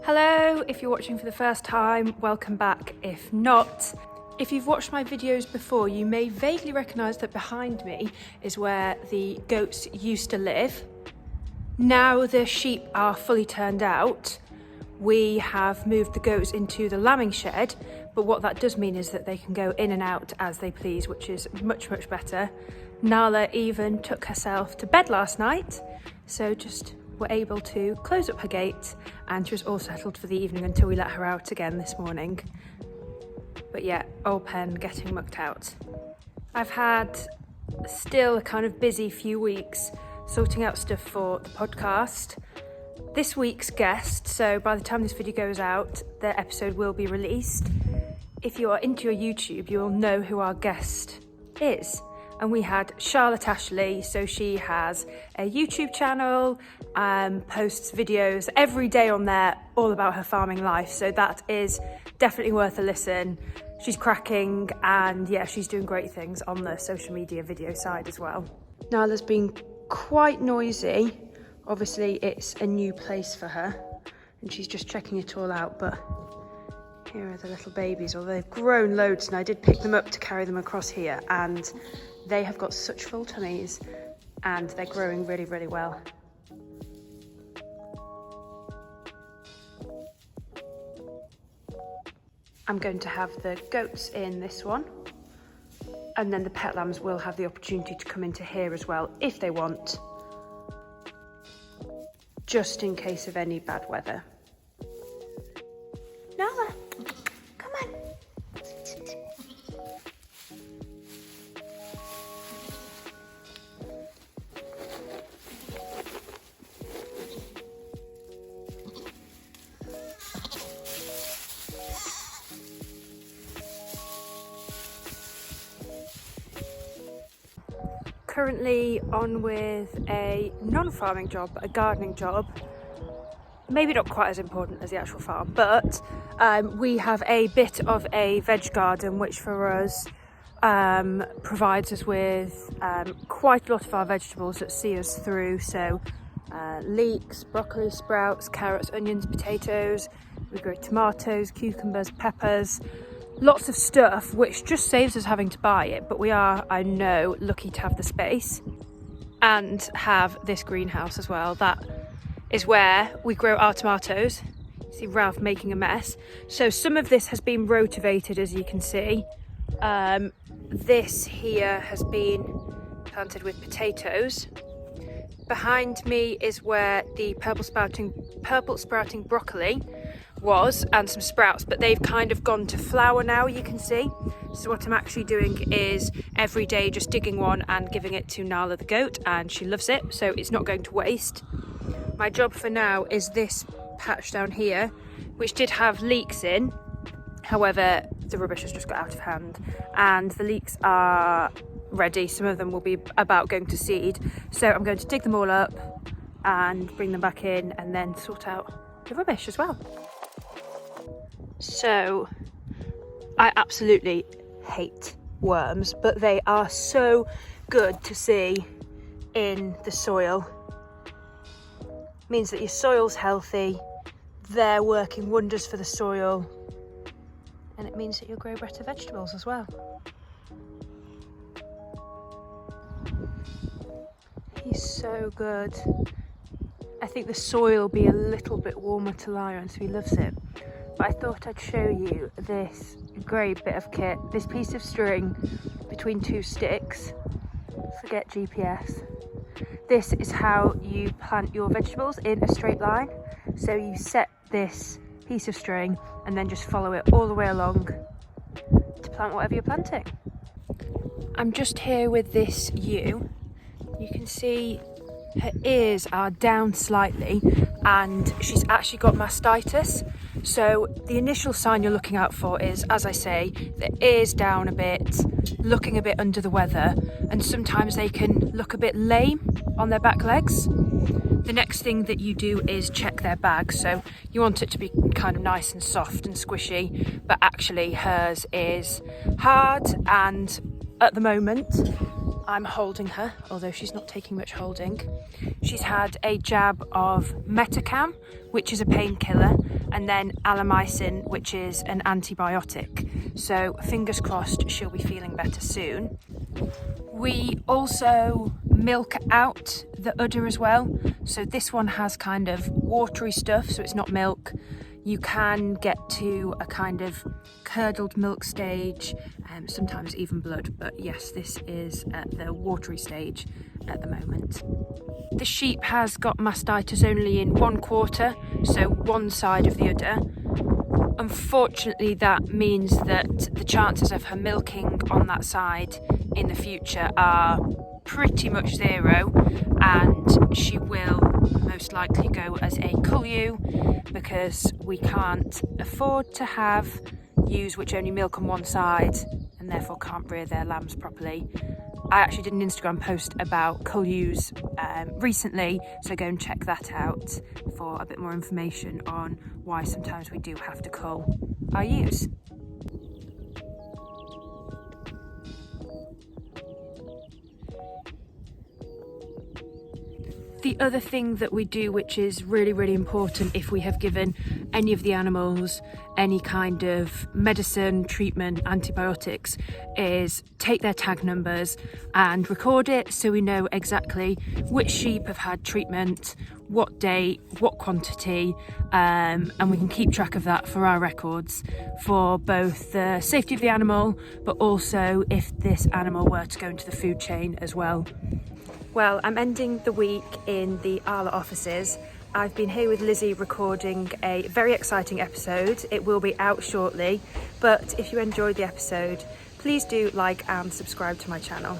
Hello, if you're watching for the first time, welcome back. If not, if you've watched my videos before, you may vaguely recognise that behind me is where the goats used to live. Now the sheep are fully turned out, we have moved the goats into the lambing shed, but what that does mean is that they can go in and out as they please, which is much better. Nala even took herself to bed last night, so just were able to close up her gate, and she was all settled for the evening until we let her out again this morning. But yeah, old pen getting mucked out. I've had still a kind of busy few weeks sorting out stuff for the podcast. This week's guest, so by the time this video goes out, the episode will be released. If you are into your YouTube, you will know who our guest is. And we had Charlotte Ashley, so she has a YouTube channel, posts videos every day on there, all about her farming life. So that is definitely worth a listen. She's cracking, and yeah, she's doing great things on the social media video side as well. Nala's been quite noisy. Obviously it's a new place for her and she's just checking it all out, but here are the little babies. Although they've grown loads, and I did pick them up to carry them across here, and they have got such full tummies and they're growing really well. I'm going to have the goats in this one, and then the pet lambs will have the opportunity to come into here as well if they want, just in case of any bad weather. Nala, come on. Currently on with a non-farming job, a gardening job. Maybe not quite as important as the actual farm, but we have a bit of a veg garden, which for us provides us with quite a lot of our vegetables that see us through. So leeks, broccoli, sprouts, carrots, onions, potatoes. We grow tomatoes, cucumbers, peppers. Lots of stuff which just saves us having to buy it, but we are, I know, lucky to have the space and have this greenhouse as well. That is where we grow our tomatoes. See Ralph making a mess. So some of this has been rotavated, as you can see. This here has been planted with potatoes. Behind me is where the purple sprouting broccoli was, and some sprouts, but they've kind of gone to flower now, you can see. So what I'm actually doing is every day just digging one and giving it to Nala the goat, and she loves it, so it's not going to waste. My job for now is this patch down here, which did have leeks in. However, the rubbish has just got out of hand, and the leeks are ready. Some of them will be about going to seed, so I'm going to dig them all up and bring them back in, and then sort out the rubbish as well. So I absolutely hate worms, but they are so good to see in the soil. Means that your soil's healthy, they're working wonders for the soil, and it means that you'll grow better vegetables as well. He's so good. I think the soil will be a little bit warmer to lie on, so he loves it. But I thought I'd show you this great bit of kit, this piece of string between two sticks. Forget GPS. This is how you plant your vegetables in a straight line. So you set this piece of string and then just follow it all the way along to plant whatever you're planting. I'm just here with this ewe. You can see her ears are down slightly and she's actually got mastitis. So the initial sign you're looking out for is, as I say, the ears down a bit, looking a bit under the weather, and sometimes they can look a bit lame on their back legs. The next thing that you do is check their bag. So you want it to be kind of nice and soft and squishy, but actually hers is hard, and at the moment I'm holding her, although she's not taking much holding. She's had a jab of Metacam, which is a painkiller, and then Alamycin, which is an antibiotic. So fingers crossed she'll be feeling better soon. We also milk out the udder as well. So this one has kind of watery stuff, so it's not milk. You can get to a kind of curdled milk stage, sometimes even blood, but yes, this is at the watery stage at the moment. The sheep has got mastitis only in 1/4, so one side of the udder. Unfortunately, that means that the chances of her milking on that side in the future are pretty much 0, and she will most likely go as a cull ewe because we can't afford to have ewes which only milk on one side and therefore can't rear their lambs properly. I actually did an Instagram post about cull ewes recently, so go and check that out for a bit more information on why sometimes we do have to cull our ewes. The other thing that we do, which is really, really important if we have given any of the animals any kind of medicine, treatment, antibiotics, is take their tag numbers and record it so we know exactly which sheep have had treatment, what date, what quantity, and we can keep track of that for our records for both the safety of the animal, but also if this animal were to go into the food chain as well. Well, I'm ending the week in the Arla offices. I've been here with Lizzie recording a very exciting episode. It will be out shortly, but if you enjoyed the episode, please do like and subscribe to my channel.